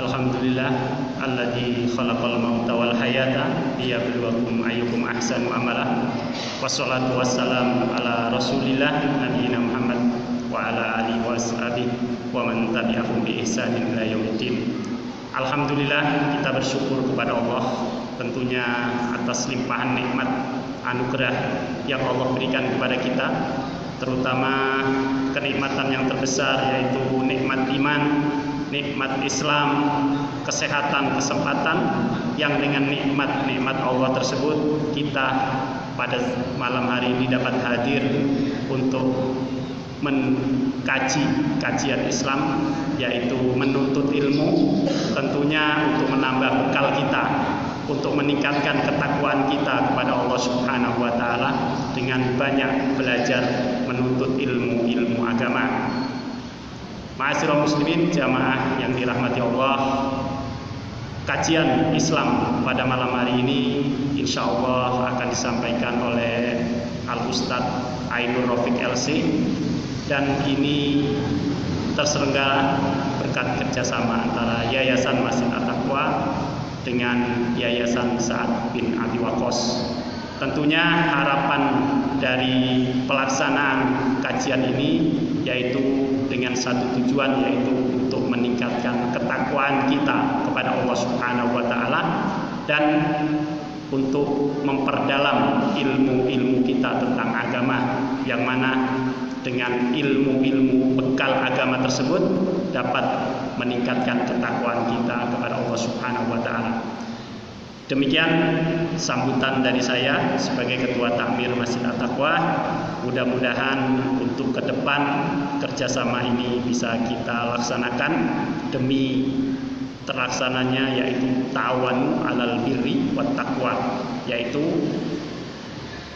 Alhamdulillah alladzi khalaqal mauta wal hayata liyabluwakum ayyukum ahsanu amala. Wassalatu wassalam ala Rasulillah nabiyina Muhammad wa ala alihi washabihi wa man tabi'ahum bi ihsanin ila yaumiddin. Alhamdulillah, kita bersyukur kepada Allah tentunya atas limpahan nikmat anugerah yang Allah berikan kepada kita, terutama kenikmatan yang terbesar yaitu nikmat iman, nikmat Islam, kesehatan, kesempatan, yang dengan nikmat Allah tersebut kita pada malam hari ini dapat hadir untuk mengkaji kajian Islam, yaitu menuntut ilmu, tentunya untuk menambah bekal kita, untuk meningkatkan ketakwaan kita kepada Allah Subhanahu wa taala dengan banyak belajar menuntut ilmu agama. Ma'asyiral muslimin, jamaah yang dirahmati Allah, kajian Islam pada malam hari ini insya Allah akan disampaikan oleh Al-Ustadz Ainur Rafiq LC, dan ini terselenggara berkat kerjasama antara Yayasan Masjid At-Taqwa dengan Yayasan Sa'ad bin Abi Waqqas. Tentunya harapan dari pelaksanaan kajian ini yaitu dengan satu tujuan, yaitu untuk meningkatkan ketakwaan kita kepada Allah Subhanahu wa taala dan untuk memperdalam ilmu-ilmu kita tentang agama, yang mana dengan ilmu-ilmu bekal agama tersebut dapat meningkatkan ketakwaan kita kepada Allah Subhanahu wa taala. Demikian sambutan dari saya sebagai Ketua Takmir Masjid At-Taqwa. Mudah-mudahan untuk ke depan kerjasama ini bisa kita laksanakan demi terlaksananya yaitu ta'awanu 'alal birri wat taqwa, yaitu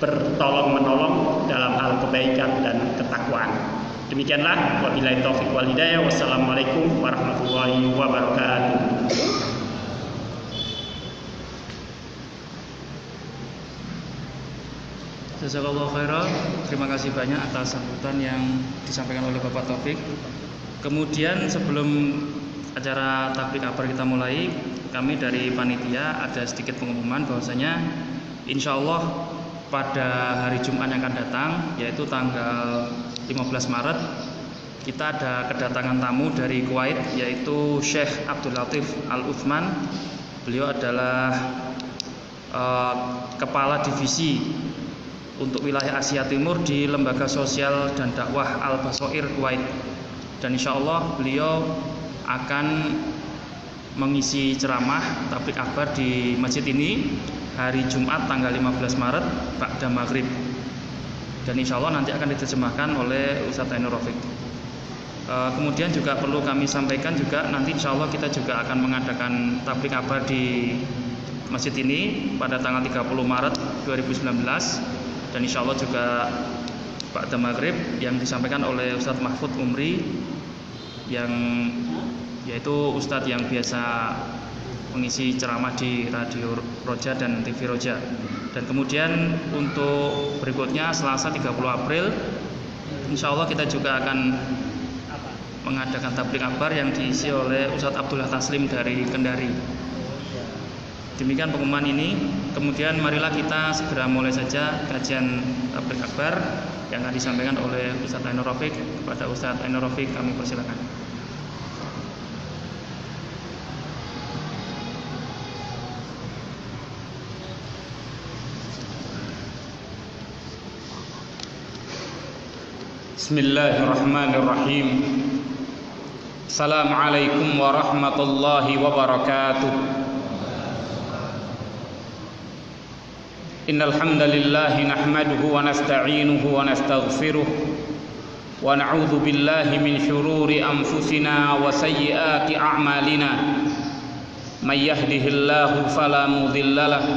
bertolong menolong dalam hal kebaikan dan ketakwaan. Demikianlah, wabillahi taufiq wal hidayah. Wassalamualaikum warahmatullahi wabarakatuh. Jazakallahu khairan. Terima kasih banyak atas sambutan yang disampaikan oleh Bapak Taufik. Kemudian sebelum acara tablik akbar kita mulai, kami dari panitia ada sedikit pengumuman bahwasanya insya Allah pada hari Jumat yang akan datang, yaitu tanggal 15 Maret, kita ada kedatangan tamu dari Kuwait, yaitu Syekh Abdul Latif Al-Uthman. Beliau adalah Kepala Divisi untuk wilayah Asia Timur di Lembaga Sosial dan Dakwah Al-Basoir Kuwait, dan insya Allah beliau akan mengisi ceramah tablik akbar di masjid ini hari Jumat tanggal 15 Maret ba'da maghrib, dan insya Allah nanti akan diterjemahkan oleh Ustadz Ainur Rafiq. Kemudian juga perlu kami sampaikan juga, nanti insya Allah kita juga akan mengadakan tablik akbar di masjid ini pada tanggal 30 Maret 2019, dan insya Allah juga ba'da maghrib yang disampaikan oleh Ustadz Mahfud Umri, yang yaitu Ustadz yang biasa mengisi ceramah di Radio Roja dan TV Roja. Dan kemudian untuk berikutnya Selasa 30 April insya Allah kita juga akan mengadakan tablik akbar yang diisi oleh Ustadz Abdullah Taslim dari Kendari. Demikian pengumuman ini. Kemudian marilah kita segera mulai saja kajian tablik akbar yang akan disampaikan oleh Ustadz Ainur Rafiq. Kepada Ustadz Ainur Rafiq kami persilakan. Bismillahirrahmanirrahim. Assalamualaikum warahmatullahi wabarakatuh. Innal hamdalillah nahmaduhu wa nasta'inuhu wa nastaghfiruh wa na'udzu billahi min shururi anfusina wa sayyiati a'malina. May yahdihillahu fala mudilla lahu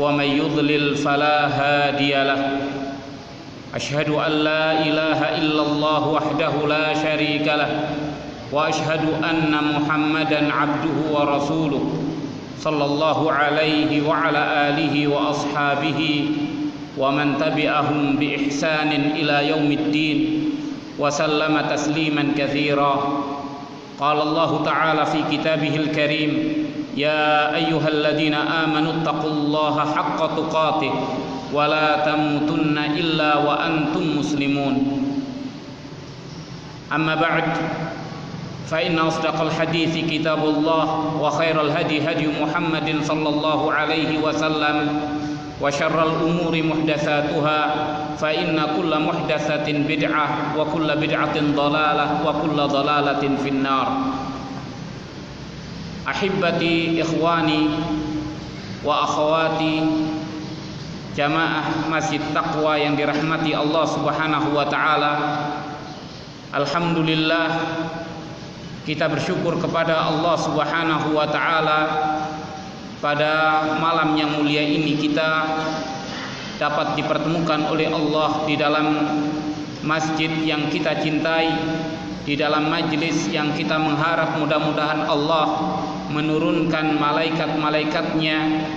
wa may yudlil fala hadiya lahu. Ashhadu an la ilaha illallah wahdahu la syarika lah wa ashhadu anna Muhammadan abduhu wa rasuluh sallallahu alaihi wa ala alihi wa ashabihi wa man tabi'ahum bi ihsanin ila yaumiddin wa sallama tasliman katsira. Qala Allah Ta'ala fi kitabihil karim, ya ayyuhalladzina amanu taqullaha haqqa tuqatih wa la tamutunna illa wa antum muslimun. Amma ba'd, fa inna asdaqal hadithi kitabullah wa khairal hadi hadi Muhammadin sallallahu alaihi wasallam wa syarral umuri muhdatsatuha fa inna kulla muhdatsatin bid'ah wa kulla bid'atin dhalalah wa kulla dhalalatin finnar. Ahibbati ikhwani wa akhawati jamaah Masjid Taqwa yang dirahmati Allah Subhanahu wa taala. Alhamdulillah, kita bersyukur kepada Allah Subhanahu wa taala pada malam yang mulia ini kita dapat dipertemukan oleh Allah di dalam masjid yang kita cintai, di dalam majlis yang kita mengharap mudah-mudahan Allah menurunkan malaikat-malaikatnya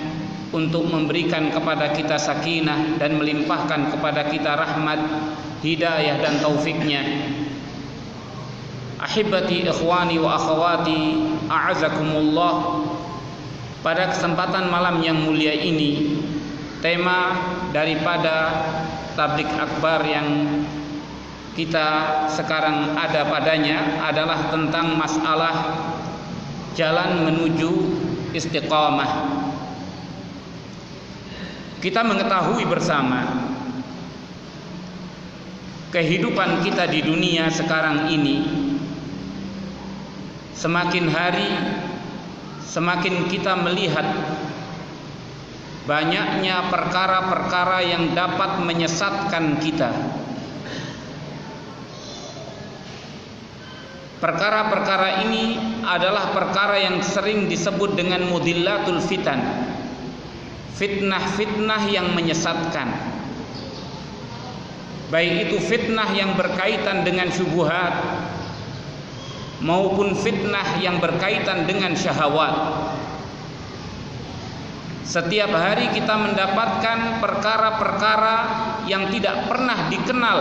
untuk memberikan kepada kita sakinah dan melimpahkan kepada kita rahmat, hidayah dan taufiknya. Ahibati ikhwani wa akhawati a'azakumullah, pada kesempatan malam yang mulia ini tema daripada tablik akbar yang kita sekarang ada padanya adalah tentang masalah jalan menuju istiqamah. Kita mengetahui bersama kehidupan kita di dunia sekarang ini semakin hari semakin kita melihat banyaknya perkara-perkara yang dapat menyesatkan kita. Perkara-perkara ini adalah perkara yang sering disebut dengan mudillatul fitan, fitnah-fitnah yang menyesatkan. Baik itu fitnah yang berkaitan dengan syubhat maupun fitnah yang berkaitan dengan syahwat. Setiap hari kita mendapatkan perkara-perkara yang tidak pernah dikenal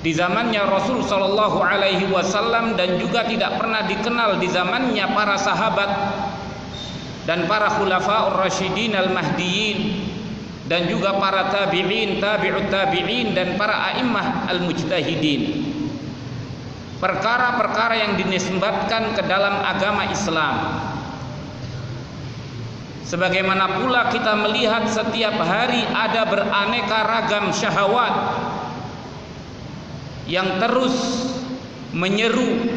di zamannya Rasul sallallahu alaihi wasallam dan juga tidak pernah dikenal di zamannya para sahabat dan para khulafaur rasyidin al-mahdiyyin dan juga para tabi'in, tabi'ut tabi'in dan para a'immah al-mujtahidin. Perkara-perkara yang dinisbatkan ke dalam agama Islam. Sebagaimana pula kita melihat setiap hari ada beraneka ragam syahwat yang terus menyeru,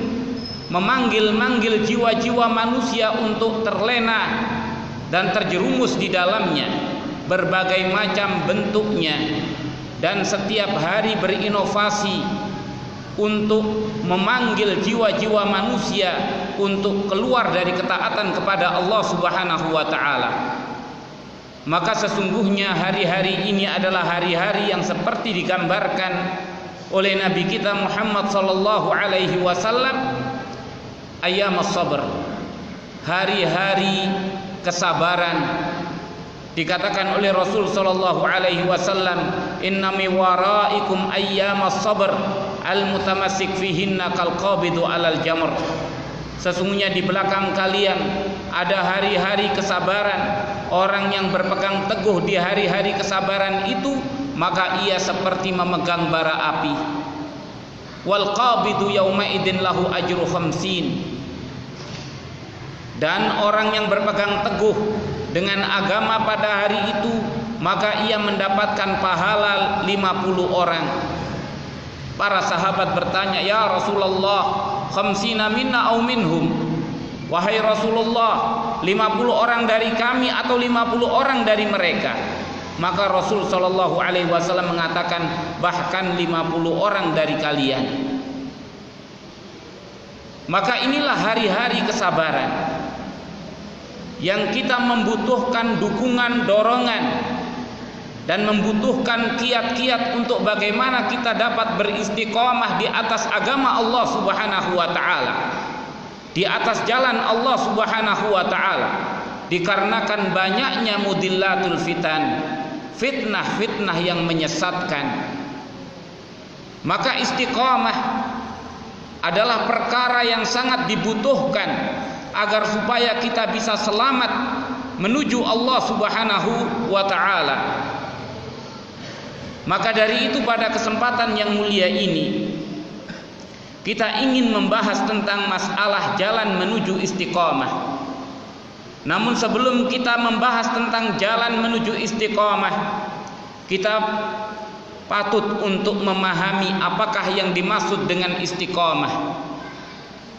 memanggil-manggil jiwa-jiwa manusia untuk terlena dan terjerumus di dalamnya, berbagai macam bentuknya, dan setiap hari berinovasi untuk memanggil jiwa-jiwa manusia untuk keluar dari ketaatan kepada Allah Subhanahu wa taala. Maka sesungguhnya hari-hari ini adalah hari-hari yang seperti digambarkan oleh Nabi kita Muhammad sallallahu alaihi wasallam, ayyamus sabr, hari-hari kesabaran. Dikatakan oleh Rasul sallallahu alaihi wasallam, inna mi waraikum ayyamas sabr al-mutamassik fihinna kal qabidu alal jamr. Sesungguhnya di belakang kalian ada hari-hari kesabaran. Orang yang berpegang teguh di hari-hari kesabaran itu, maka ia seperti memegang bara api. Wal qabidu yauma idin lahu ajru 50. Dan orang yang berpegang teguh dengan agama pada hari itu, maka ia mendapatkan pahala 50 orang. Para sahabat bertanya, ya Rasulullah, 50 minna au minhum? Wahai Rasulullah, 50 orang dari kami atau 50 orang dari mereka? Maka Rasul sallallahu alaihi wasallam mengatakan, bahkan 50 orang dari kalian. Maka inilah hari-hari kesabaran yang kita membutuhkan dukungan, dorongan, dan membutuhkan kiat-kiat untuk bagaimana kita dapat beristiqomah di atas agama Allah Subhanahu wa taala, di atas jalan Allah Subhanahu wa taala, dikarenakan banyaknya mudillatul fitan, fitnah-fitnah yang menyesatkan. Maka istiqomah adalah perkara yang sangat dibutuhkan agar supaya kita bisa selamat menuju Allah Subhanahu wa taala. Maka dari itu pada kesempatan yang mulia ini kita ingin membahas tentang masalah jalan menuju istiqamah. Namun sebelum kita membahas tentang jalan menuju istiqamah, kita patut untuk memahami apakah yang dimaksud dengan istiqamah.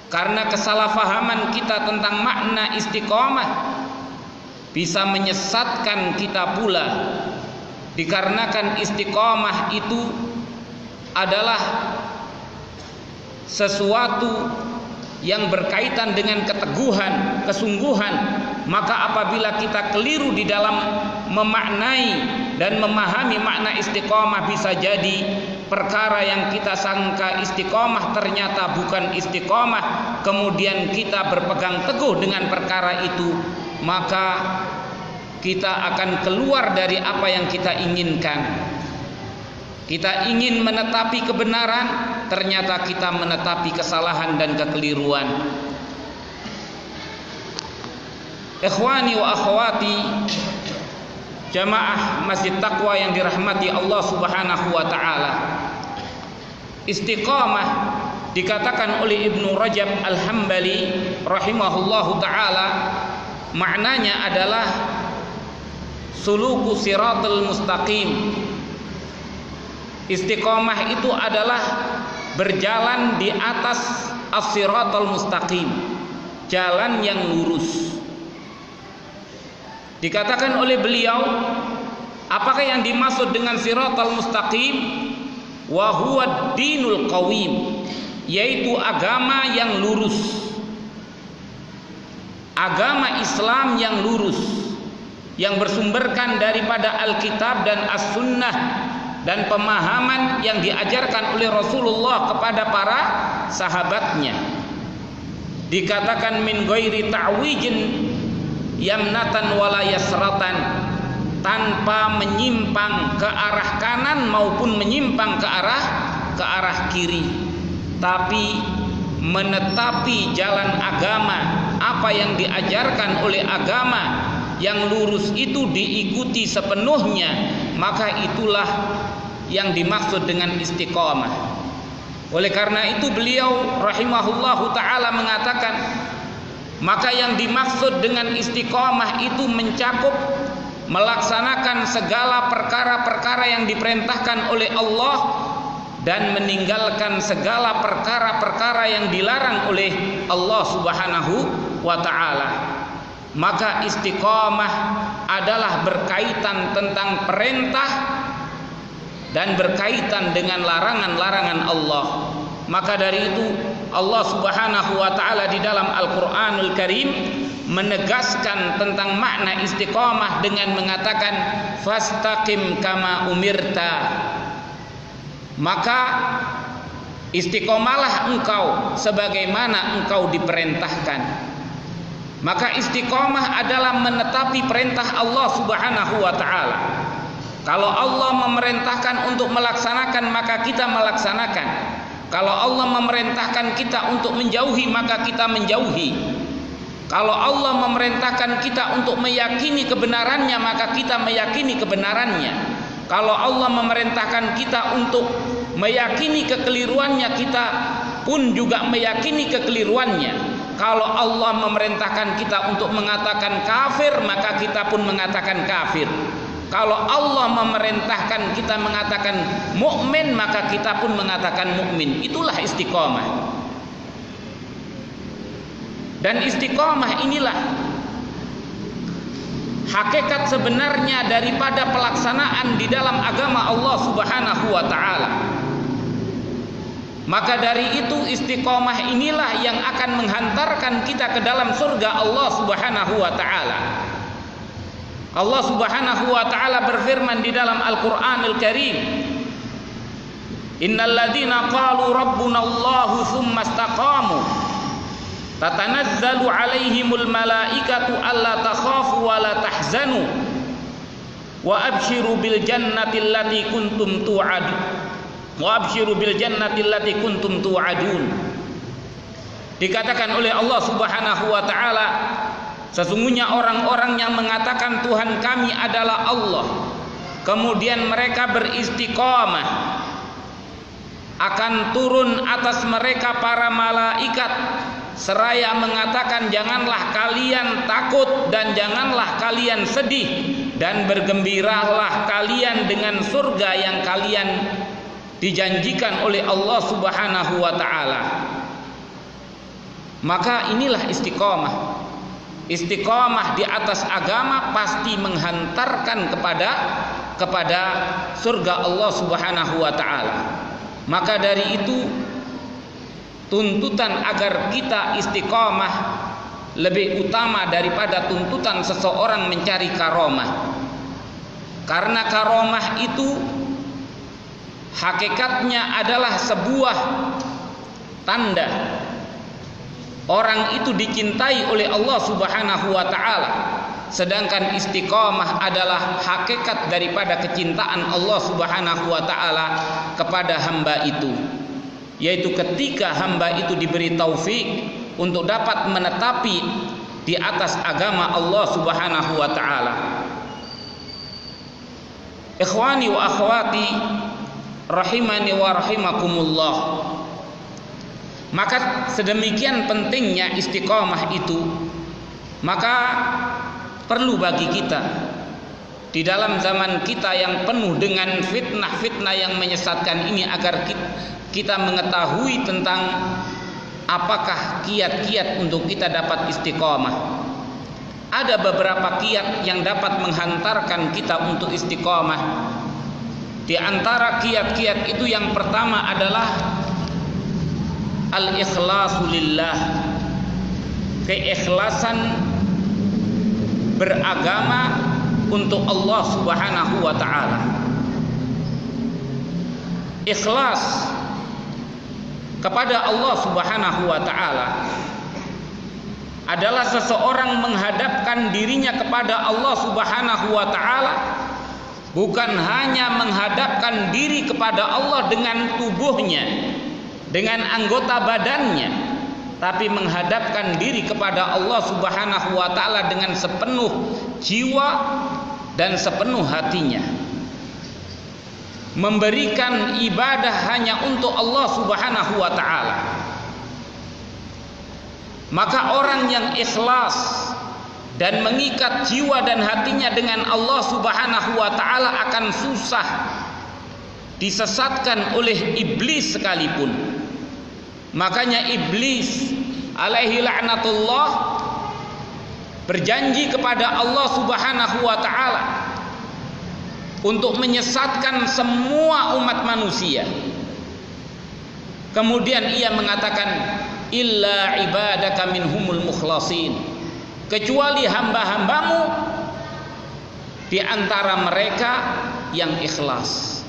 Karena kesalahpahaman kita tentang makna istiqamah bisa menyesatkan kita pula, dikarenakan istiqamah itu adalah sesuatu yang berkaitan dengan keteguhan, kesungguhan. Maka apabila kita keliru di dalam memaknai dan memahami makna istiqamah, bisa jadi perkara yang kita sangka istiqamah ternyata bukan istiqamah, kemudian kita berpegang teguh dengan perkara itu, maka kita akan keluar dari apa yang kita inginkan. Kita ingin menetapi kebenaran, ternyata kita menetapi kesalahan dan kekeliruan. Ikhwani wa akhwati, jamaah Masjid Taqwa yang dirahmati Allah Subhanahu wa taala. Istiqamah dikatakan oleh Ibnu Rajab Al-Hambali rahimahullahu taala, maknanya adalah suluku siratal mustaqim. Istiqamah itu adalah berjalan di atas as-siratal mustaqim, jalan yang lurus. Dikatakan oleh beliau, apakah yang dimaksud dengan siratal mustaqim? Wa huwa dinul qawim, yaitu agama yang lurus, agama Islam yang lurus, yang bersumberkan daripada Alkitab dan As-Sunnah, dan pemahaman yang diajarkan oleh Rasulullah kepada para sahabatnya. Dikatakan min ghairi ta'wijin yamnatan wala yasratan, tanpa menyimpang ke arah kanan maupun menyimpang ke arah kiri, tapi menetapi jalan agama. Apa yang diajarkan oleh agama yang lurus itu diikuti sepenuhnya, maka itulah yang dimaksud dengan istiqamah. Oleh karena itu beliau rahimahullahu ta'ala mengatakan, maka yang dimaksud dengan istiqamah itu mencakup melaksanakan segala perkara-perkara yang diperintahkan oleh Allah dan meninggalkan segala perkara-perkara yang dilarang oleh Allah Subhanahu wa ta'ala. Maka istiqamah adalah berkaitan tentang perintah dan berkaitan dengan larangan-larangan Allah. Maka dari itu Allah Subhanahu wa ta'ala di dalam Al-Qur'anul Karim menegaskan tentang makna istiqamah dengan mengatakan fastaqim kama umirta. Maka istiqomalah engkau sebagaimana engkau diperintahkan. Maka istiqamah adalah menetapi perintah Allah Subhanahu wa ta'ala. Kalau Allah memerintahkan untuk melaksanakan, maka kita melaksanakan. Kalau Allah memerintahkan kita untuk menjauhi, maka kita menjauhi. Kalau Allah memerintahkan kita untuk meyakini kebenarannya, maka kita meyakini kebenarannya. Kalau Allah memerintahkan kita untuk meyakini kekeliruannya, kita pun juga meyakini kekeliruannya. Kalau Allah memerintahkan kita untuk mengatakan kafir, maka kita pun mengatakan kafir. Kalau Allah memerintahkan kita mengatakan mukmin, maka kita pun mengatakan mukmin. Itulah istiqamah. Dan istiqamah inilah hakikat sebenarnya daripada pelaksanaan di dalam agama Allah Subhanahu wa ta'ala. Maka dari itu istiqamah inilah yang akan menghantarkan kita ke dalam surga Allah Subhanahu wa ta'ala. Allah Subhanahu wa ta'ala berfirman di dalam Al-Qur'anul Karim, innal ladzina qalu rabbuna Allahu tsumma istaqamu tatanazzalu alaihimul malaikatu alla takhafu wa la tahzanu wa abshiru bil jannati allati kuntum tu'adun wa abshiru bil jannati allati kuntum tu'adun. Dikatakan oleh Allah Subhanahu wa taala, sesungguhnya orang-orang yang mengatakan Tuhan kami adalah Allah, kemudian mereka beristiqamah, akan turun atas mereka para malaikat seraya mengatakan, janganlah kalian takut dan janganlah kalian sedih, dan bergembiralah kalian dengan surga yang kalian dijanjikan oleh Allah Subhanahu wa taala. Maka inilah istiqamah. Istiqamah di atas agama pasti menghantarkan kepada surga Allah Subhanahu wa taala. Maka dari itu tuntutan agar kita istiqamah lebih utama daripada tuntutan seseorang mencari karomah. Karena karomah itu hakikatnya adalah sebuah tanda orang itu dicintai oleh Allah Subhanahu wa taala. Sedangkan istiqamah adalah hakikat daripada kecintaan Allah Subhanahu wa taala kepada hamba itu, yaitu ketika hamba itu diberi taufik untuk dapat menetapi di atas agama Allah Subhanahu wa taala. Ikhwani wa akhwati rahimani wa rahimakumullah. Maka sedemikian pentingnya istiqamah itu, maka perlu bagi kita di dalam zaman kita yang penuh dengan fitnah-fitnah yang menyesatkan ini, agar kita mengetahui tentang apakah kiat-kiat untuk kita dapat istiqamah. Ada beberapa kiat yang dapat menghantarkan kita untuk istiqamah. Di antara kiat-kiat itu yang pertama adalah al-ikhlasu lillah, keikhlasan beragama untuk Allah Subhanahu wa taala. Ikhlas kepada Allah Subhanahu wa taala adalah seseorang menghadapkan dirinya kepada Allah Subhanahu wa taala, bukan hanya menghadapkan diri kepada Allah dengan tubuhnya, dengan anggota badannya, tapi menghadapkan diri kepada Allah Subhanahu wa taala dengan sepenuh jiwa dan sepenuh hatinya. Memberikan ibadah hanya untuk Allah Subhanahu wa taala. Maka orang yang ikhlas dan mengikat jiwa dan hatinya dengan Allah Subhanahu wa taala akan susah disesatkan oleh iblis sekalipun. Makanya iblis alaihi la'natullah berjanji kepada Allah Subhanahu wa taala untuk menyesatkan semua umat manusia. Kemudian ia mengatakan, illa ibadaka minhumul mukhlasin, kecuali hamba-hambamu di antara mereka yang ikhlas.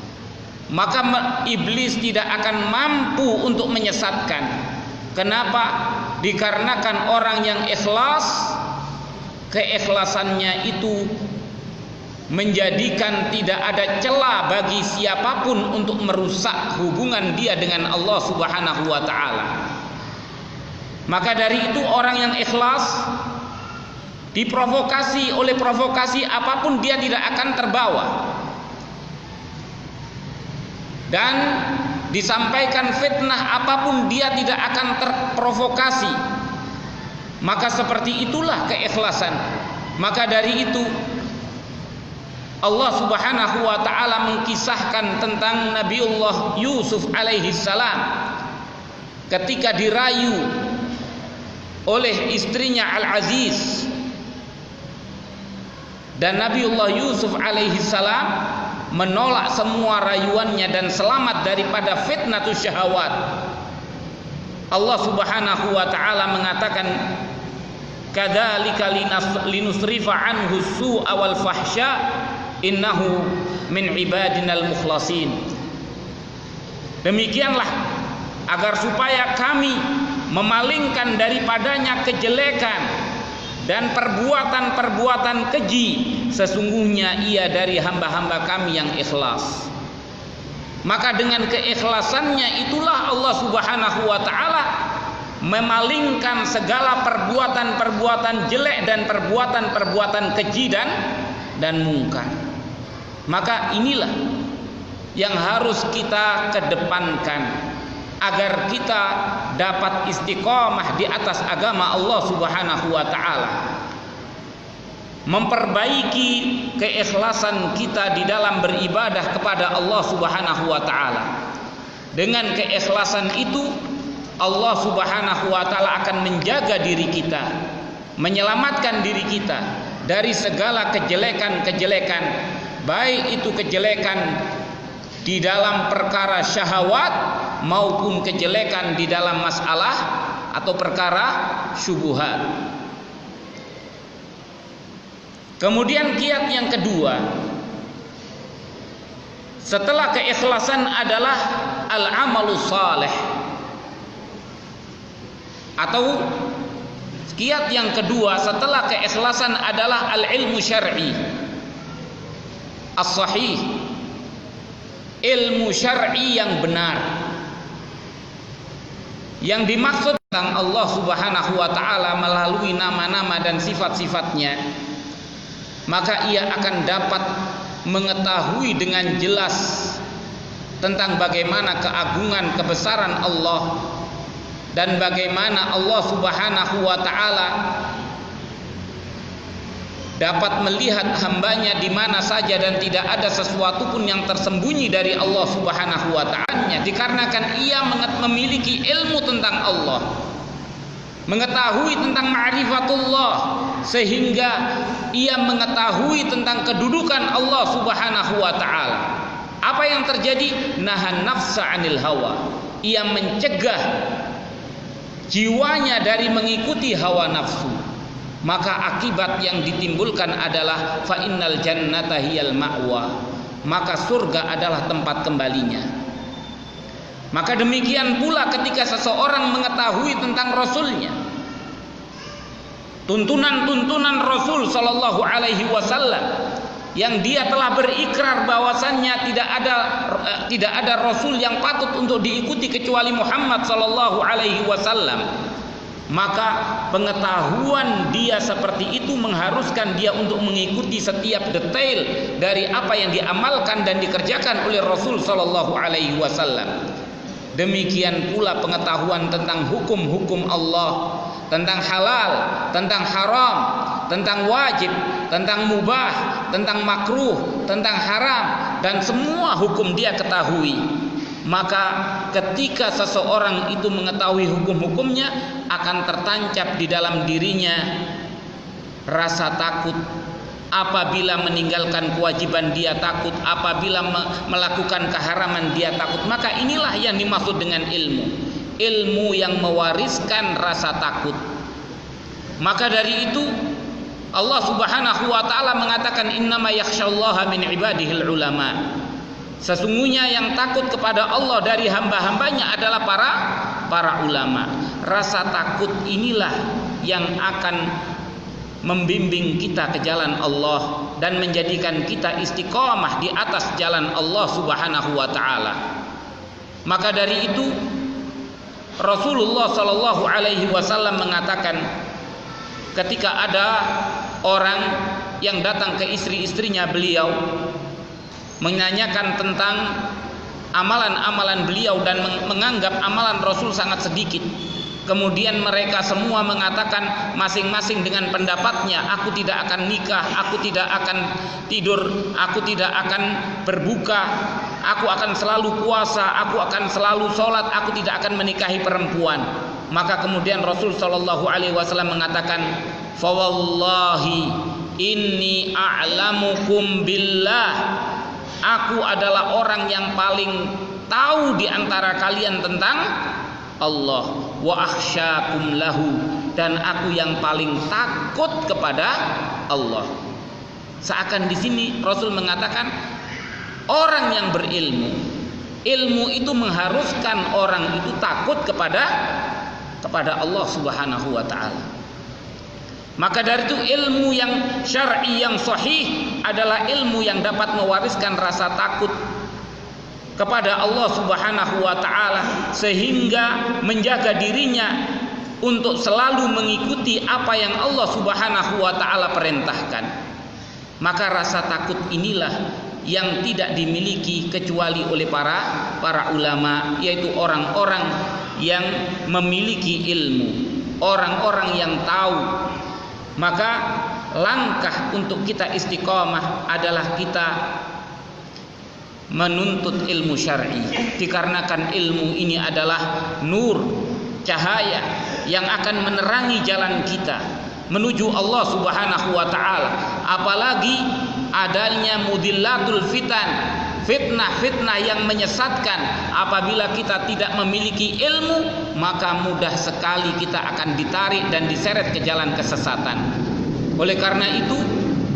Maka iblis tidak akan mampu untuk menyesatkan. Kenapa? Dikarenakan orang yang ikhlas, keikhlasannya itu menjadikan tidak ada celah bagi siapapun untuk merusak hubungan dia dengan Allah Subhanahu wa taala. Maka dari itu orang yang ikhlas diprovokasi oleh provokasi apapun dia tidak akan terbawa, dan disampaikan fitnah apapun dia tidak akan terprovokasi. Maka seperti itulah keikhlasan. Maka dari itu Allah Subhanahu wa taala mengkisahkan tentang Nabiullah Yusuf alaihi salam ketika dirayu oleh istrinya Al-Aziz, dan Nabiullah Yusuf alaihi salam menolak semua rayuannya dan selamat daripada fitnatus syahwat. Allah Subhanahu wa taala mengatakan, kadzalika linusrifa anhu su'a wal fahsya innahu min ibadinal mukhlasin. Demikianlah agar supaya kami memalingkan daripadanya kejelekan dan perbuatan-perbuatan keji, sesungguhnya ia dari hamba-hamba kami yang ikhlas. Maka dengan keikhlasannya itulah Allah Subhanahu wa taala memalingkan segala perbuatan-perbuatan jelek dan perbuatan-perbuatan keji dan mungkar. Maka inilah yang harus kita kedepankan agar kita dapat istiqomah di atas agama Allah Subhanahu wa taala. Memperbaiki keikhlasan kita di dalam beribadah kepada Allah Subhanahu wa taala. Dengan keikhlasan itu Allah Subhanahu wa taala akan menjaga diri kita, menyelamatkan diri kita dari segala kejelekan-kejelekan, baik itu kejelekan di dalam perkara syahwat maupun kejelekan di dalam masalah atau perkara syubhat. Kemudian kiat yang kedua setelah keikhlasan adalah al-amalus saleh, atau kiat yang kedua setelah keikhlasan adalah al-ilmu syar'i as-sahih, ilmu syar'i yang benar. Yang dimaksud tentang Allah Subhanahu wa taala melalui nama-nama dan sifat-sifatnya, maka ia akan dapat mengetahui dengan jelas tentang bagaimana keagungan kebesaran Allah dan bagaimana Allah Subhanahu wa taala dapat melihat hambanya di mana saja dan tidak ada sesuatu pun yang tersembunyi dari Allah Subhanahu wa taala, dikarenakan ia memiliki ilmu tentang Allah, mengetahui tentang ma'rifatullah, sehingga ia mengetahui tentang kedudukan Allah Subhanahu wa taala. Apa yang terjadi? Nahan nafsa 'anil hawa. Ia mencegah jiwanya dari mengikuti hawa nafsu. Maka akibat yang ditimbulkan adalah fa innal jannata hiyal ma'wa. Maka surga adalah tempat kembalinya. Maka demikian pula ketika seseorang mengetahui tentang Rasulnya, tuntunan-tuntunan Rasul Sallallahu Alaihi Wasallam, yang dia telah berikrar bahwasannya tidak ada Rasul yang patut untuk diikuti kecuali Muhammad Sallallahu Alaihi Wasallam, maka pengetahuan dia seperti itu mengharuskan dia untuk mengikuti setiap detail dari apa yang diamalkan dan dikerjakan oleh Rasul Sallallahu Alaihi Wasallam. Demikian pula pengetahuan tentang hukum-hukum Allah, tentang halal, tentang haram, tentang wajib, tentang mubah, tentang makruh, tentang haram, dan semua hukum dia ketahui. Maka ketika seseorang itu mengetahui hukum-hukumnya, akan tertancap di dalam dirinya rasa takut. Apabila meninggalkan kewajiban dia takut, apabila melakukan keharaman dia takut. Maka inilah yang dimaksud dengan ilmu yang mewariskan rasa takut. Maka dari itu Allah Subhanahu wa taala mengatakan innama yakhsyallaha min ibadihil ulama. Sesungguhnya yang takut kepada Allah dari hamba-hambanya adalah para ulama. Rasa takut inilah yang akan membimbing kita ke jalan Allah dan menjadikan kita istiqomah di atas jalan Allah Subhanahu wa taala. Maka dari itu Rasulullah Sallallahu Alaihi Wasallam mengatakan, ketika ada orang yang datang ke istri-istrinya beliau menanyakan tentang amalan-amalan beliau dan menganggap amalan Rasul sangat sedikit. Kemudian mereka semua mengatakan masing-masing dengan pendapatnya, aku tidak akan nikah, aku tidak akan tidur, aku tidak akan berbuka, aku akan selalu puasa, aku akan selalu sholat, aku tidak akan menikahi perempuan. Maka kemudian Rasul Shallallahu Alaihi Wasallam mengatakan, fawallahi inni a'lamukum billah, aku adalah orang yang paling tahu di antara kalian tentang Allah, wa akhsyakum lahu, dan aku yang paling takut kepada Allah. Seakan di sini Rasul mengatakan orang yang berilmu, ilmu itu mengharuskan orang itu takut kepada Allah Subhanahu wa taala. Maka dari itu ilmu yang syar'i yang sahih adalah ilmu yang dapat mewariskan rasa takut kepada Allah Subhanahu wa taala, sehingga menjaga dirinya untuk selalu mengikuti apa yang Allah Subhanahu wa taala perintahkan. Maka rasa takut inilah yang tidak dimiliki kecuali oleh para ulama, yaitu orang-orang yang memiliki ilmu, orang-orang yang tahu. Maka langkah untuk kita istiqamah adalah kita menuntut ilmu syar'i, dikarenakan ilmu ini adalah nur, cahaya yang akan menerangi jalan kita menuju Allah Subhanahu wa taala. Apalagi adanya mudillatul fitan, fitnah-fitnah yang menyesatkan. Apabila kita tidak memiliki ilmu, maka mudah sekali kita akan ditarik dan diseret ke jalan kesesatan. Oleh karena itu,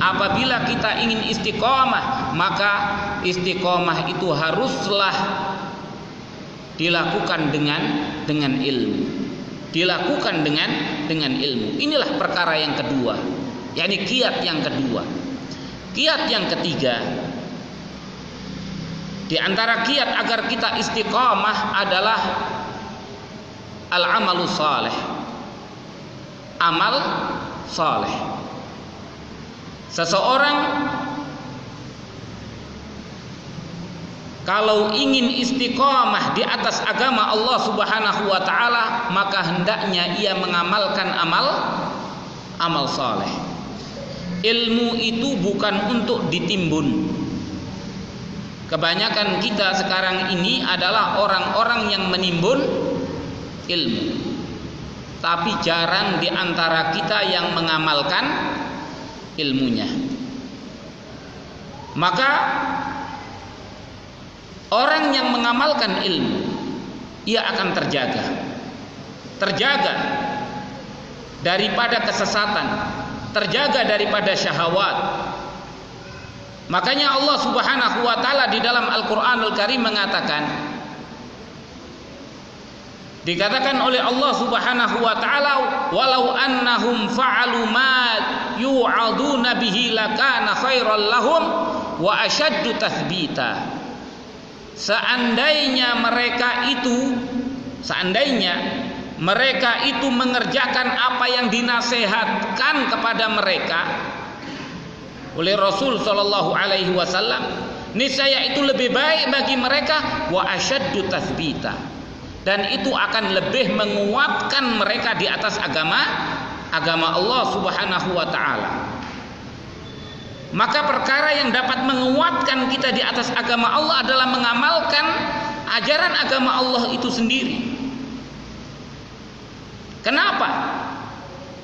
apabila kita ingin istiqomah, maka istiqomah itu haruslah dilakukan dengan ilmu. Dilakukan dengan ilmu. Inilah perkara yang kedua, yakni kiat yang kedua. Kiat yang ketiga, di antara kiat agar kita istiqamah adalah al-amalu saleh. Amal saleh. Seseorang kalau ingin istiqamah di atas agama Allah Subhanahu wa taala, maka hendaknya ia mengamalkan amal saleh. Ilmu itu bukan untuk ditimbun. Kebanyakan kita sekarang ini adalah orang-orang yang menimbun ilmu, tapi jarang di antara kita yang mengamalkan ilmunya. Maka orang yang mengamalkan ilmu, ia akan terjaga daripada kesesatan, terjaga daripada syahwat. Makanya Allah Subhanahu wa taala di dalam Al-Qur'anul Karim mengatakan, dikatakan oleh Allah Subhanahu wa taala, walau annahum fa'alu ma yu'aduna bihi lakana khairal lahum wa ashaddu tathbita. Seandainya mereka itu mengerjakan apa yang dinasehatkan kepada mereka oleh Rasul sallallahu alaihi wasallam, niscaya itu lebih baik bagi mereka, wa asyaddu tathbita, dan itu akan lebih menguatkan mereka di atas agama Allah Subhanahu wa taala. Maka perkara yang dapat menguatkan kita di atas agama Allah adalah mengamalkan ajaran agama Allah itu sendiri. Kenapa?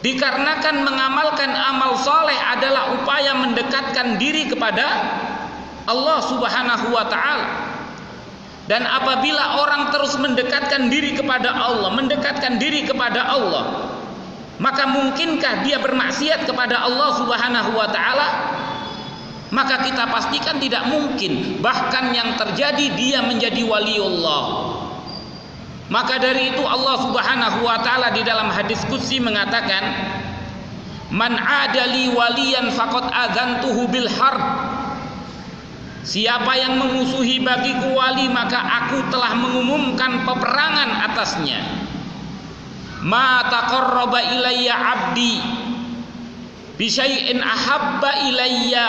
Dikarenakan mengamalkan amal soleh adalah upaya mendekatkan diri kepada Allah Subhanahu wa ta'ala. Dan apabila orang terus mendekatkan diri kepada Allah, maka mungkinkah dia bermaksiat kepada Allah Subhanahu wa ta'ala? Maka kita pastikan tidak mungkin. Bahkan yang terjadi dia menjadi waliullah. Maka dari itu Allah Subhanahu wa taala di dalam hadis qudsi mengatakan, man adali waliyan faqad adzantuhu bil harb. Siapa yang memusuhi bagiku wali, maka aku telah mengumumkan peperangan atasnya. Ma taqarraba ilayya 'abdi bi syai'in ahabba ilayya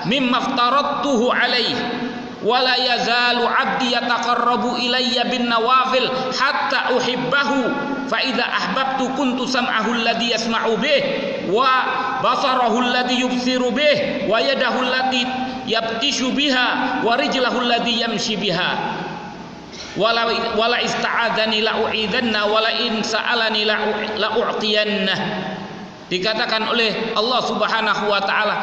mimma aftaradtuhu alaihi wala yazalu 'abdi yataqarrabu ilayya bin nawafil hatta uhibbahu fa idza ahbabtu kuntu sam'ahu alladhi yasma'u bih wa basarahu alladhi yubsiru bih wa yadahu allati yabtishu biha wa rijlahu alladhi yamshi biha wala ista'adzani la u'idzanna wala in sa'alani la u'tiyanna. Dikatakan oleh Allah Subhanahu wa taala,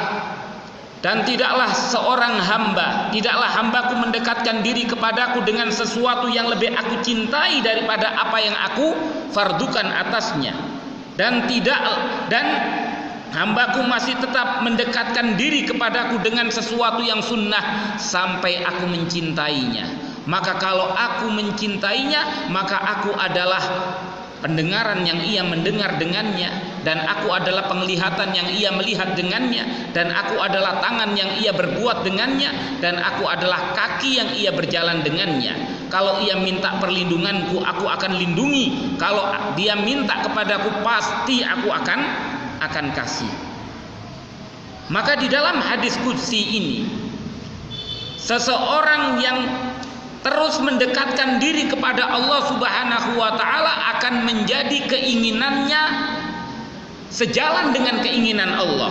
dan tidaklah seorang hamba, tidaklah hambaku mendekatkan diri kepadaku dengan sesuatu yang lebih aku cintai daripada apa yang aku fardukan atasnya, dan hambaku masih tetap mendekatkan diri kepadaku dengan sesuatu yang sunnah sampai aku mencintainya. Maka kalau aku mencintainya, maka aku adalah pendengaran yang ia mendengar dengannya, dan aku adalah penglihatan yang ia melihat dengannya, dan aku adalah tangan yang ia berbuat dengannya, dan aku adalah kaki yang ia berjalan dengannya. Kalau ia minta perlindunganku, aku akan lindungi. Kalau dia minta kepadaku, pasti aku akan kasih. Maka di dalam hadis qudsi ini, seseorang yang terus mendekatkan diri kepada Allah Subhanahu wa taala akan menjadi keinginannya sejalan dengan keinginan Allah.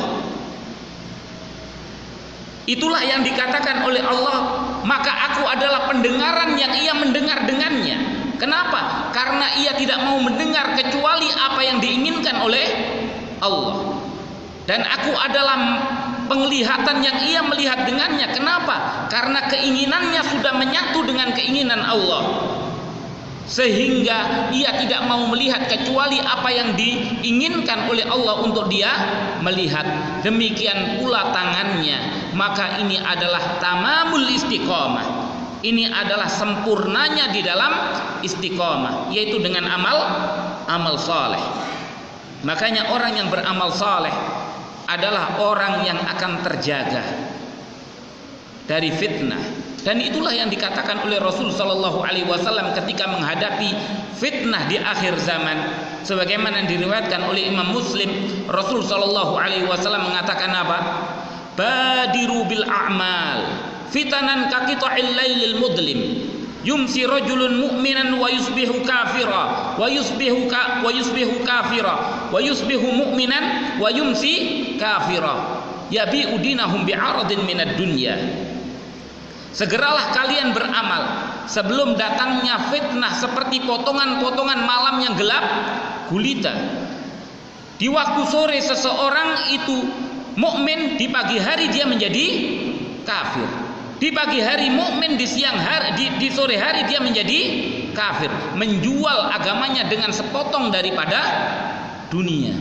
Itulah yang dikatakan oleh Allah, maka aku adalah pendengaran yang ia mendengar dengannya. Kenapa? Karena ia tidak mau mendengar kecuali apa yang diinginkan oleh Allah. Dan aku adalah penglihatan yang ia melihat dengannya. Kenapa? Karena keinginannya sudah menyatu dengan keinginan Allah, sehingga ia tidak mau melihat kecuali apa yang diinginkan oleh Allah untuk dia melihat. Demikian pula tangannya. Maka ini adalah tamamul istiqomah. Ini adalah sempurnanya di dalam istiqomah, yaitu dengan amal saleh. Makanya orang yang beramal saleh adalah orang yang akan terjaga dari fitnah. Dan itulah yang dikatakan oleh Rasul sallallahu alaihi wasallam ketika menghadapi fitnah di akhir zaman. Sebagaimana yang diriwayatkan oleh Imam Muslim, Rasul sallallahu alaihi wasallam mengatakan apa? Badiru bil a'mal fitanan ka qita'il lailil mudlim. Yumsi rajulun mu'minan wa yusbihu kafira wa yusbihu kafira wa yusbihu mu'minan wa yumsi kafira yabi'u dinahum bi'aradin minad dunya. Segeralah kalian beramal sebelum datangnya fitnah seperti potongan-potongan malam yang gelap gulita. Di waktu sore seseorang itu mukmin, di pagi hari dia menjadi kafir. Di pagi hari mukmin, di siang hari, di sore hari dia menjadi kafir, menjual agamanya dengan sepotong daripada dunia.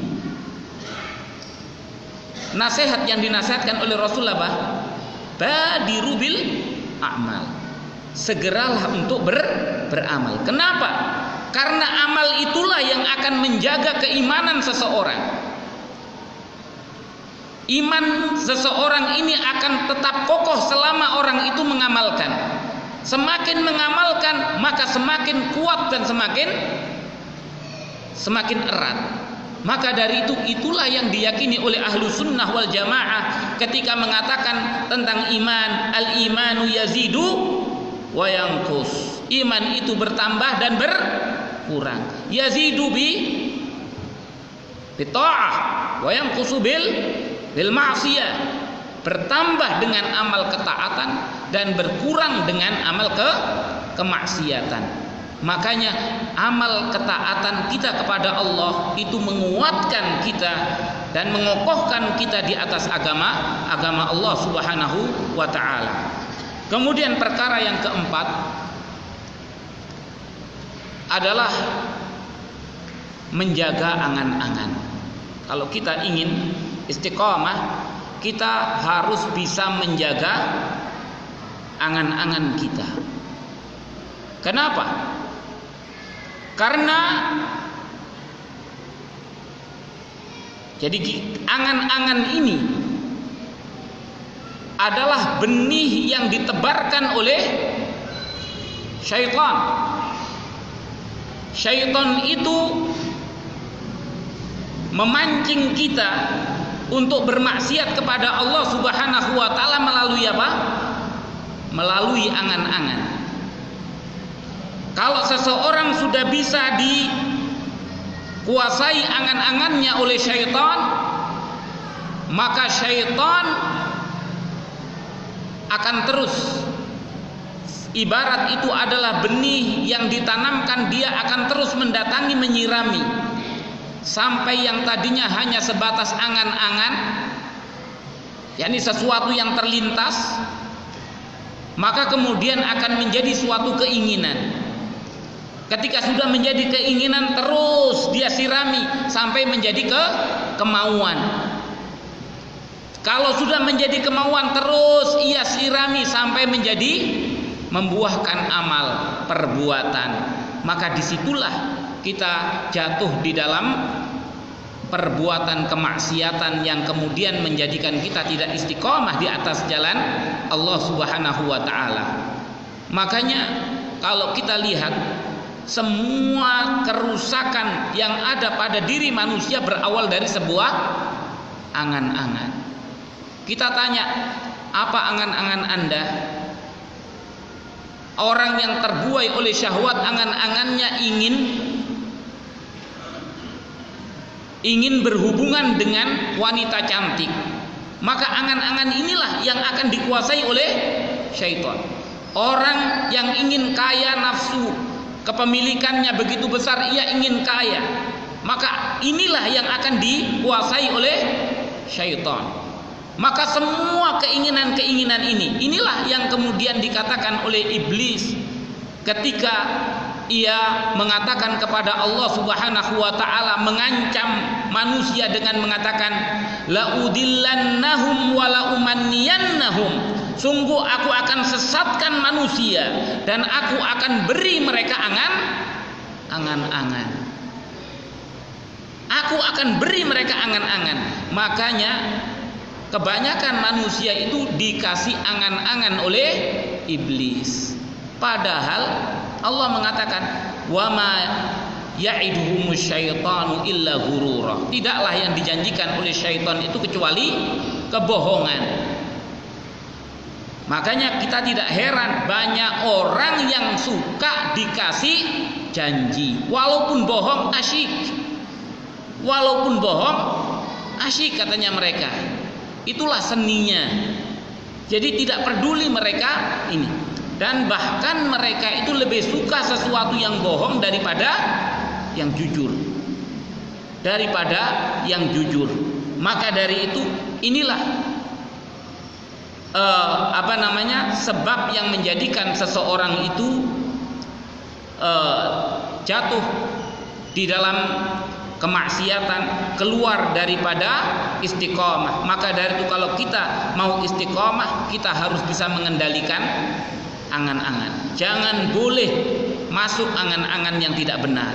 Nasihat yang dinasihatkan oleh Rasulullah apa? Badiru bil a'mal. Segeralah untuk beramal. Kenapa? Karena amal itulah yang akan menjaga keimanan seseorang. Iman seseorang ini akan tetap kokoh selama orang itu mengamalkan. Semakin mengamalkan, maka semakin kuat dan semakin erat. Maka dari itu, itulah yang diyakini oleh ahlu sunnah wal jamaah ketika mengatakan tentang iman. Al-imanu yazidu wa yanqus. Iman itu bertambah dan berkurang. Yazidu bi ta'ah wa yanqusu bil ma'siyah. Bertambah dengan amal ketaatan dan berkurang dengan amal kemaksiatan. Makanya amal ketaatan kita kepada Allah itu menguatkan kita dan mengokohkan kita di atas agama Allah Subhanahu wa taala. Kemudian perkara yang keempat adalah menjaga angan-angan. Kalau kita ingin istiqomah, kita harus bisa menjaga angan-angan kita. Kenapa? Karena jadi angan-angan ini adalah benih yang ditebarkan oleh syaitan. Syaitan itu memancing kita untuk bermaksiat kepada Allah Subhanahu wa taala melalui apa? Melalui angan-angan. Kalau seseorang sudah bisa dikuasai angan-angannya oleh syaitan, maka syaitan akan terus, ibarat itu adalah benih yang ditanamkan, dia akan terus mendatangi, menyirami, sampai yang tadinya hanya sebatas angan-angan, yakni sesuatu yang terlintas, maka kemudian akan menjadi suatu keinginan. Ketika sudah menjadi keinginan, terus dia sirami sampai menjadi kemauan. Kalau sudah menjadi kemauan, terus ia sirami sampai menjadi membuahkan amal perbuatan. Maka disitulah kita jatuh di dalam perbuatan kemaksiatan yang kemudian menjadikan kita tidak istiqomah di atas jalan Allah Subhanahu wa taala. Makanya kalau kita lihat semua kerusakan yang ada pada diri manusia berawal dari sebuah angan-angan. Kita tanya, apa angan-angan Anda? Orang yang terbuai oleh syahwat, angan-angannya ingin berhubungan dengan wanita cantik, maka angan-angan inilah yang akan dikuasai oleh syaitan. Orang yang ingin kaya, nafsu kepemilikannya begitu besar, ia ingin kaya, maka inilah yang akan dikuasai oleh syaitan. Maka semua keinginan-keinginan inilah yang kemudian dikatakan oleh iblis ketika ia mengatakan kepada Allah Subhanahu wa taala, mengancam manusia dengan mengatakan, la udillannahum wa la umanniyannahum, sungguh aku akan sesatkan manusia dan aku akan beri mereka angan-angan. Aku akan beri mereka angan-angan. Makanya kebanyakan manusia itu dikasih angan-angan oleh iblis. Padahal Allah mengatakan, wa ma ya'iduhumus syaitanu illa ghurura. Tidaklah yang dijanjikan oleh syaitan itu kecuali kebohongan. Makanya kita tidak heran banyak orang yang suka dikasih janji, walaupun bohong asyik. Walaupun bohong asyik katanya mereka. Itulah seninya. Jadi tidak peduli mereka ini. Dan bahkan mereka itu lebih suka sesuatu yang bohong daripada yang jujur. Maka dari itu inilah sebab yang menjadikan seseorang itu jatuh di dalam kemaksiatan, keluar daripada istiqomah. Maka dari itu kalau kita mau istiqomah, kita harus bisa mengendalikan angan-angan. Jangan boleh masuk angan-angan yang tidak benar.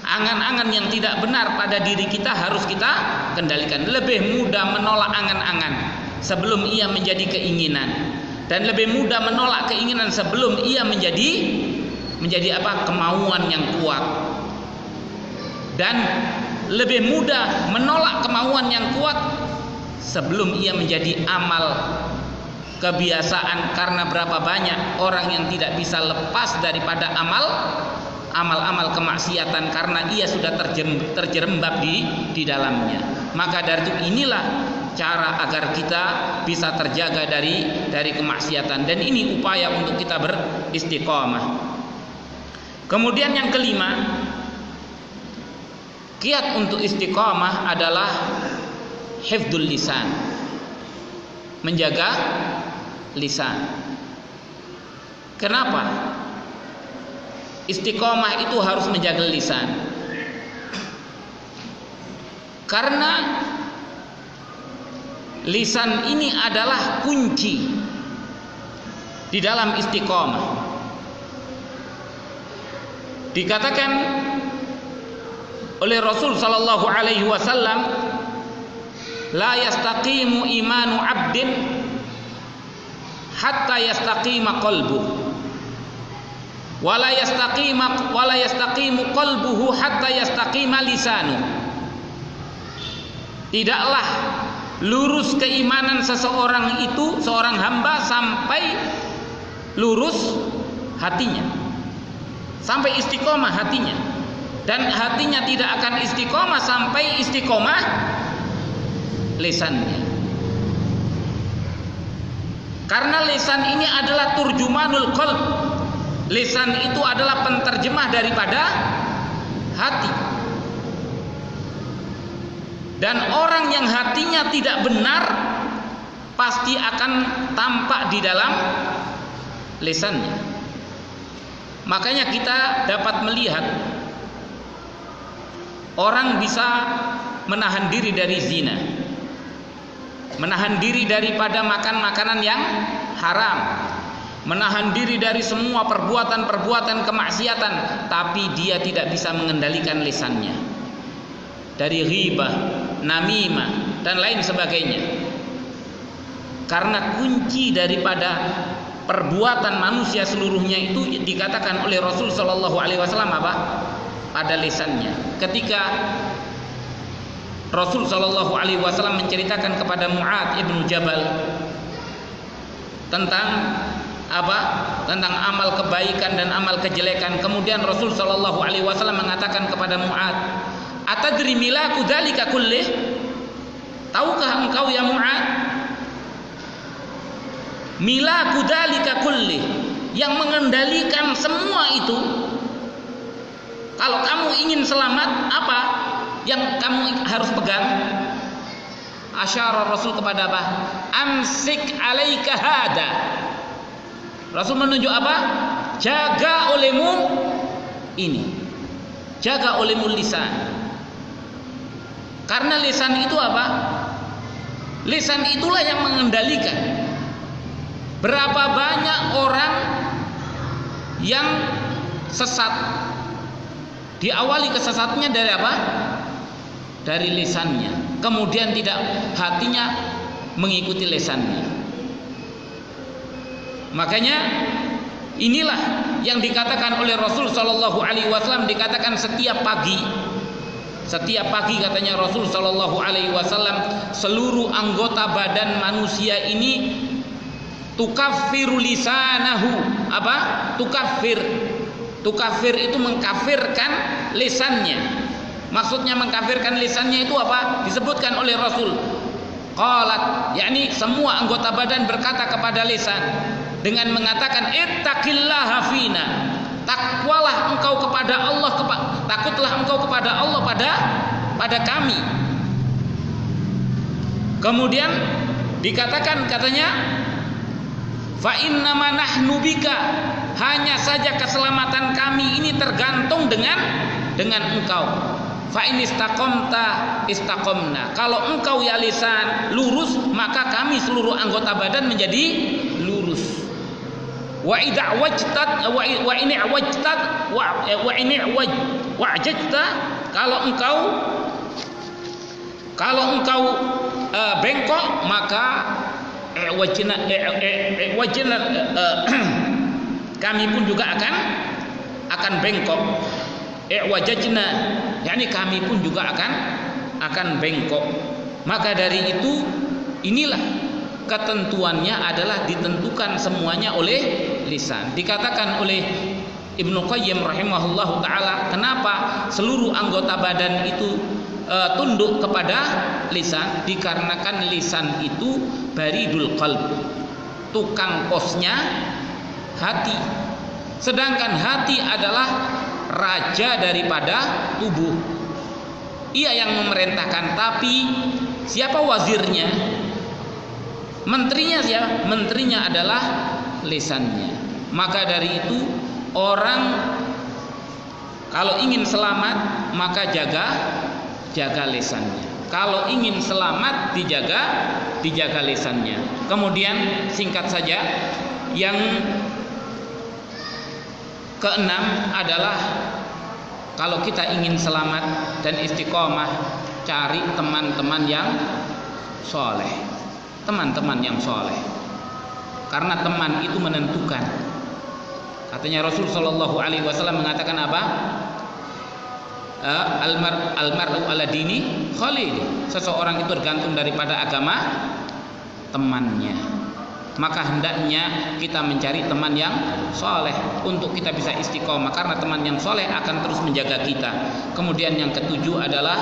Angan-angan yang tidak benar pada diri kita harus kita kendalikan. Lebih mudah menolak angan-angan sebelum ia menjadi keinginan, dan lebih mudah menolak keinginan sebelum ia menjadi kemauan yang kuat. Dan lebih mudah menolak kemauan yang kuat sebelum ia menjadi amal kebiasaan. Karena berapa banyak orang yang tidak bisa lepas daripada amal-amal kemaksiatan karena ia sudah terjerembab di dalamnya. Maka dari itu inilah cara agar kita bisa terjaga dari kemaksiatan, dan ini upaya untuk kita beristiqomah. Kemudian yang kelima, kiat untuk istiqomah adalah hifdzul lisan, menjaga lisan. Kenapa istiqomah itu harus menjaga lisan? Karena lisan ini adalah kunci di dalam istiqomah. Dikatakan oleh Rasul sallallahu alaihi wasallam, la yastaqimu imanu 'abdin hatta yastaqima qalbuhu wa la yastaqimu qalbuhu hatta yastaqima lisanuhu. Tidaklah lurus keimanan seseorang itu, seorang hamba, sampai lurus hatinya, sampai istiqomah hatinya. Dan hatinya tidak akan istiqomah sampai istiqomah lisannya. Karena lisan ini adalah turjumanul qalb. Lisan itu adalah penterjemah daripada hati. Dan orang yang hatinya tidak benar pasti akan tampak di dalam lisannya. Makanya kita dapat melihat orang bisa menahan diri dari zina, menahan diri daripada makan makanan yang haram, menahan diri dari semua perbuatan-perbuatan kemaksiatan, tapi dia tidak bisa mengendalikan lisannya dari ghibah, namimah, dan lain sebagainya. Karena kunci daripada perbuatan manusia seluruhnya itu dikatakan oleh Rasul Shallallahu Alaihi Wasallam apa? Pada lisannya. Ketika Rasul Shallallahu Alaihi Wasallam menceritakan kepada Mu'adz ibnu Jabal tentang apa? Tentang amal kebaikan dan amal kejelekan. Kemudian Rasul Shallallahu Alaihi Wasallam mengatakan kepada Mu'adz, "Atadri milaku dzalika kullih?" Tahukah engkau ya Mu'adz, milaku dzalika kullih, yang mengendalikan semua itu? Kalau kamu ingin selamat, apa yang kamu harus pegang? Asyara Rasul kepada apa? Amsik alaika hada. Rasul menunjuk apa? Jaga olehmu ini. Jaga olehmu lisan. Karena lisan itu apa? Lisan itulah yang mengendalikan. Berapa banyak orang yang sesat, diawali kesesatannya dari apa? Dari lisannya. Kemudian tidak, hatinya mengikuti lisannya. Makanya inilah yang dikatakan oleh Rasul Shallallahu Alaihi Wasallam, dikatakan setiap pagi katanya Rasul Shallallahu Alaihi Wasallam, seluruh anggota badan manusia ini tukaffiru lisanahu. Apa? Tukafir itu mengkafirkan lisannya. Maksudnya mengkafirkan lisannya itu apa? Disebutkan oleh Rasul. Qalat, yakni semua anggota badan berkata kepada lisan dengan mengatakan ittaqillaha fina. Takwalah engkau kepada Allah, takutlah engkau kepada Allah pada kami. Kemudian dikatakan katanya fa innama nahnu bika, hanya saja keselamatan kami ini tergantung dengan engkau. Fa in istaqamta istaqamna, kalau engkau ya lisan lurus, maka kami seluruh anggota badan menjadi lurus. Wa idza wajtat wa in wajtat wa in wajta, kalau engkau bengkok, maka kami pun juga akan bengkok. Wajajna, yakni kami pun juga akan bengkok. Maka dari itu, inilah ketentuannya adalah ditentukan semuanya oleh lisan. Dikatakan oleh Ibnu Qayyim rahimahullahu taala, kenapa seluruh anggota badan itu tunduk kepada lisan? Dikarenakan lisan itu baridul qalb, tukang posnya hati. Sedangkan hati adalah raja daripada tubuh. Ia yang memerintahkan, tapi siapa wazirnya? Menterinya siapa? Menterinya adalah lisannya. Maka dari itu, orang kalau ingin selamat, maka jaga lisannya. Kalau ingin selamat, dijaga lisannya. Kemudian singkat saja, yang keenam adalah kalau kita ingin selamat dan istiqomah, cari teman-teman yang soleh. Teman-teman yang soleh, karena teman itu menentukan. Katanya Rasul Shallallahu Alaihi Wasallam mengatakan apa? Almar'u ala dini khalili. Seseorang itu tergantung daripada agama temannya. Maka hendaknya kita mencari teman yang soleh untuk kita bisa istiqomah, karena teman yang soleh akan terus menjaga kita. Kemudian yang ketujuh adalah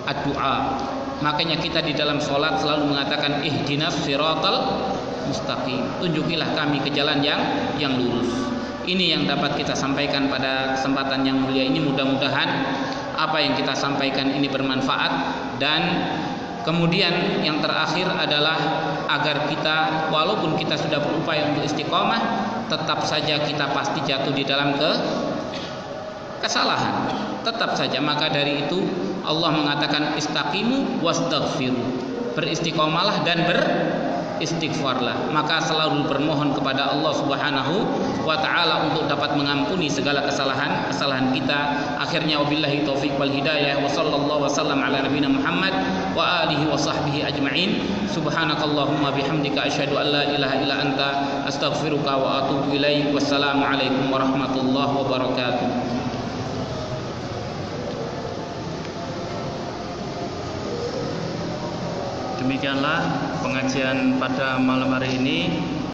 ad-du'a. Makanya kita di dalam sholat selalu mengatakan ihdinas siratal mustaqim, tunjukilah kami ke jalan yang lurus. Ini yang dapat kita sampaikan pada kesempatan yang mulia ini. Mudah-mudahan apa yang kita sampaikan ini bermanfaat. Dan kemudian yang terakhir adalah agar kita, walaupun kita sudah berupaya untuk istiqomah, tetap saja kita pasti jatuh di dalam kesalahan, tetap saja. Maka dari itu Allah mengatakan istaqimu wastaghfiru, beristiqomalah dan istighfarlah. Maka selalu bermohon kepada Allah Subhanahu wa taala untuk dapat mengampuni segala kesalahan kita. Akhirnya wabillahi taufik wal hidayah, wa sallallahu wasallam ala nabiyina Muhammad wa alihi wa sahbihi ajma'in. Subhanakallahumma bihamdika asyhadu an la ilaha illa anta astaghfiruka wa atubu ilaik. Wassalamu alaikum warahmatullahi wabarakatuh. Demikianlah pengajian pada malam hari ini.